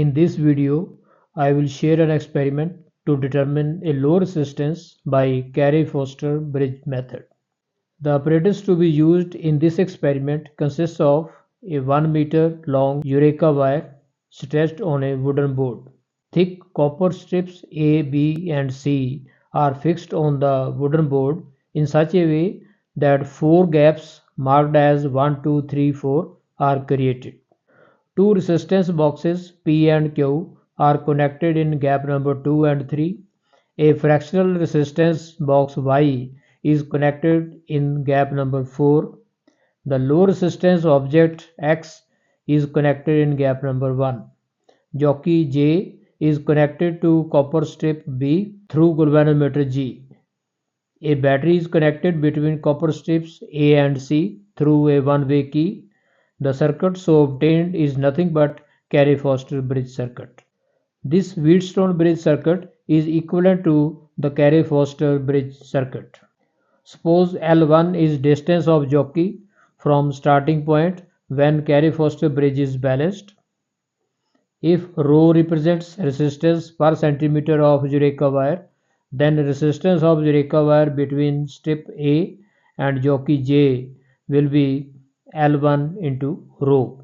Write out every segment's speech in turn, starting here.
In this video, I will share an experiment to determine a low resistance by CAREY-Foster bridge method. The apparatus to be used in this experiment consists of a 1 meter long Eureka wire stretched on a wooden board. Thick copper strips A, B and C are fixed on the wooden board in such a way that 4 gaps marked as 1, 2, 3, 4 are created. Two resistance boxes P and Q are connected in gap number 2 and 3. A fractional resistance box Y is connected in gap number 4. The low resistance object X is connected in gap number 1. Jockey J is connected to copper strip B through galvanometer G. A battery is connected between copper strips A and C through a one-way key. The circuit so obtained is nothing but CAREY-Foster bridge circuit. This Wheatstone bridge circuit is equivalent to the CAREY-Foster bridge circuit. Suppose L1 is distance of jockey from starting point when CAREY-Foster bridge is balanced. If ρ represents resistance per centimeter of Eureka wire, then resistance of Eureka wire between strip A and jockey J will be L1 into ρ.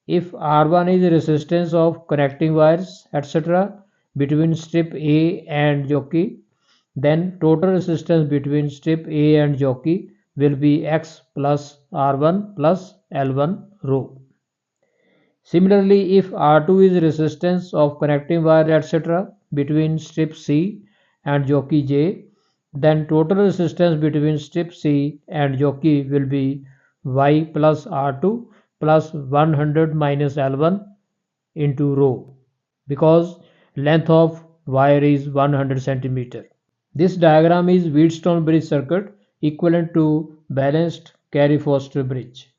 If R1 is resistance of connecting wires etc. between strip A and jockey, then total resistance between strip A and jockey will be X plus R1 plus L1 ρ. Similarly, if R2 is resistance of connecting wire etc. between strip C and jockey J, then total resistance between strip C and jockey will be Y plus R2 plus 100 minus L1 into ρ, because length of wire is 100 centimeter. This diagram is Wheatstone bridge circuit equivalent to balanced CAREY-Foster bridge.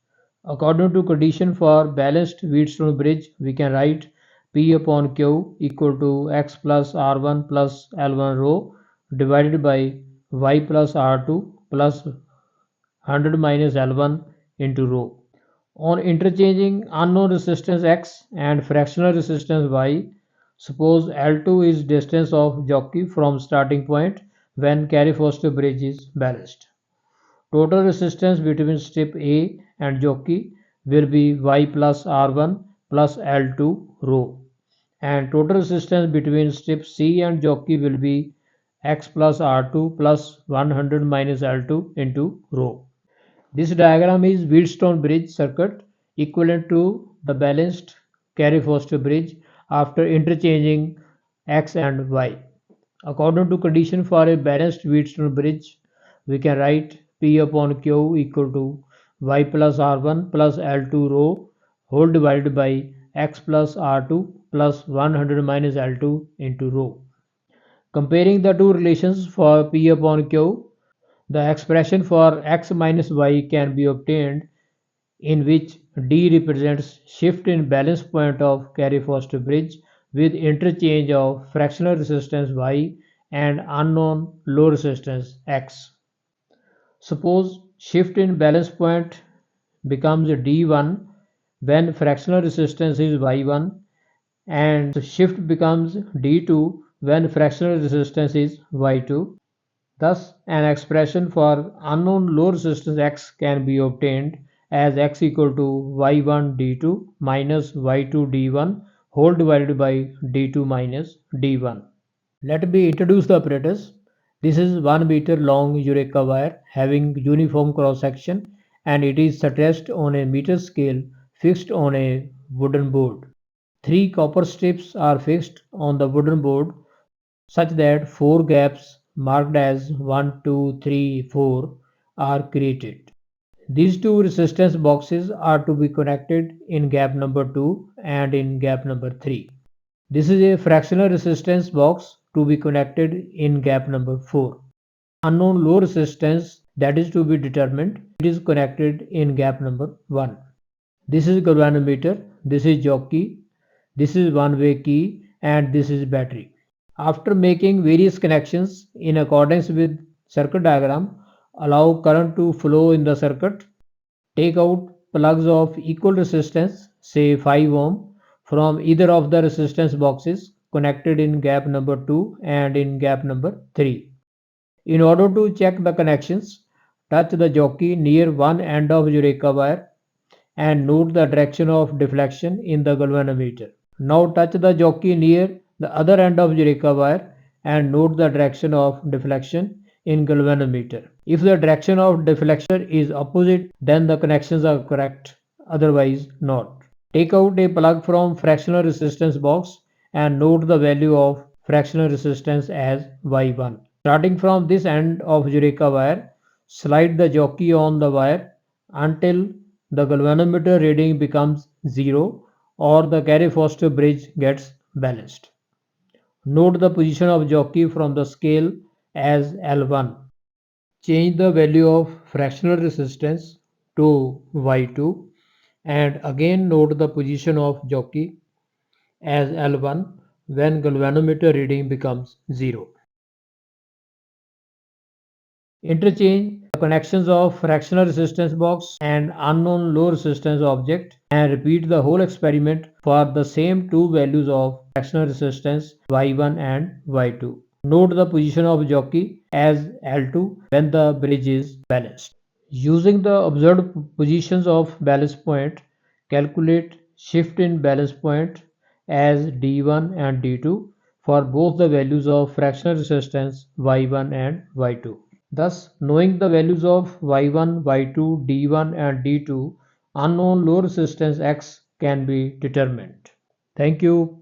According to condition for balanced Wheatstone bridge, we can write P upon Q equal to X plus R1 plus L1 ρ divided by Y plus R2 plus 100 minus L1 into ρ. On interchanging unknown resistance X and fractional resistance Y, suppose L2 is distance of jockey from starting point when CAREY-Foster bridge is balanced. Total resistance between strip A and jockey will be Y plus R1 plus L2 ρ, and total resistance between strip C and jockey will be X plus R2 plus 100 minus L2 into ρ. This diagram is Wheatstone bridge circuit equivalent to the balanced CAREY-Foster bridge after interchanging X and Y. According to condition for a balanced Wheatstone bridge, we can write P upon Q equal to Y plus R1 plus L2 ρ whole divided by X plus R2 plus 100 minus L2 into ρ. Comparing the two relations for P upon Q, the expression for X minus Y can be obtained, in which D represents shift in balance point of CAREY-Foster bridge with interchange of fractional resistance Y and unknown low resistance X. Suppose shift in balance point becomes D1 when fractional resistance is Y1, and the shift becomes D2 when fractional resistance is Y2. Thus, an expression for unknown low resistance X can be obtained as X equal to Y1 D2 minus Y2 D1 whole divided by D2 minus D1. Let me introduce the apparatus. This is 1 meter long Eureka wire having uniform cross section, and it is stretched on a meter scale fixed on a wooden board. 3 copper strips are fixed on the wooden board such that 4 gaps marked as 1, 2, 3, 4 are created. These two resistance boxes are to be connected in gap number 2 and in gap number 3. This is a fractional resistance box to be connected in gap number 4. Unknown low resistance that is to be determined, it is connected in gap number 1. This is galvanometer, this is jockey, this is one-way key, and this is battery. After making various connections in accordance with circuit diagram, allow current to flow in the circuit. Take out plugs of equal resistance, say 5 ohm, from either of the resistance boxes connected in gap number 2 and in gap number 3. In order to check the connections, touch the jockey near one end of Eureka wire and note the direction of deflection in the galvanometer. Now touch the jockey near the other end of Eureka wire and note the direction of deflection in galvanometer. If the direction of deflection is opposite, then the connections are correct, otherwise not. Take out a plug from fractional resistance box and note the value of fractional resistance as Y1. Starting from this end of Eureka wire, slide the jockey on the wire until the galvanometer reading becomes 0 or the Carey-Foster bridge gets balanced. Note the position of jockey from the scale as L1. Change the value of fractional resistance to Y2 and again note the position of jockey as L1 when galvanometer reading becomes 0. Interchange the connections of fractional resistance box and unknown low resistance object and repeat the whole experiment for the same two values of fractional resistance Y1 and Y2. Note the position of jockey as L2 when the bridge is balanced. Using the observed positions of balance point, calculate shift in balance point as D1 and D2 for both the values of fractional resistance Y1 and Y2. Thus, knowing the values of Y1, Y2, D1 and D2, unknown low resistance X can be determined. Thank you.